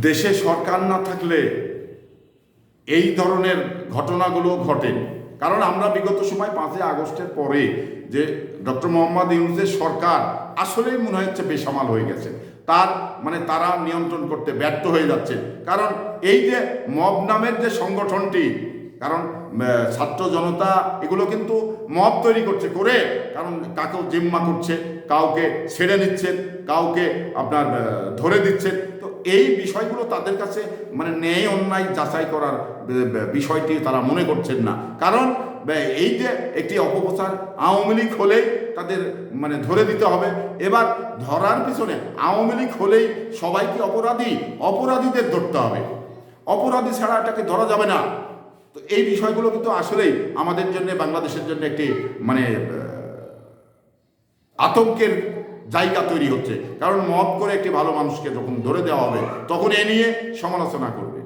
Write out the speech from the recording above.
দেশে সরকার না থাকলে এই ধরনের ঘটনাগুলো ঘটে। কারণ আমরা বিগত সময় 5ই আগস্টের পরে যে ডক্টর মোহাম্মদ ইউনূসের সরকার আসলেই মনে হচ্ছে বেসামাল হয়ে গেছে, তার মানে তারা নিয়ন্ত্রণ করতে ব্যর্থ হয়ে যাচ্ছে। কারণ এই যে মব নামের যে সংগঠনটি, কারণ ছাত্র জনতা এগুলো কিন্তু মব তৈরি করে কারণ কাকেও জিম্মা করছে, কাউকে ছেড়ে নিচ্ছেন, কাউকে আপনার ধরে দিচ্ছেন। তো এই বিষয়গুলো তাদের কাছে মানে ন্যায় অন্যায় যাচাই করার বিষয়টি তারা মনে করছেন না। কারণ এই যে একটি অপপ্রচার, আওয়ামী লীগ হলেই তাদের মানে ধরে দিতে হবে। এবার ধরার পিছনে আওয়ামী লীগ হলেই সবাই কি অপরাধী? অপরাধীদের ধরতে হবে, অপরাধী ছাড়া এটাকে ধরা যাবে না। তো এই বিষয়গুলো কিন্তু আসলেই আমাদের জন্য, বাংলাদেশের জন্য একটি মানে আতঙ্কের জায়গা তৈরি হচ্ছে। কারণ মব করে একটি ভালো মানুষকে যখন ধরে দেওয়া হবে তখন এ নিয়ে সমালোচনা করবে।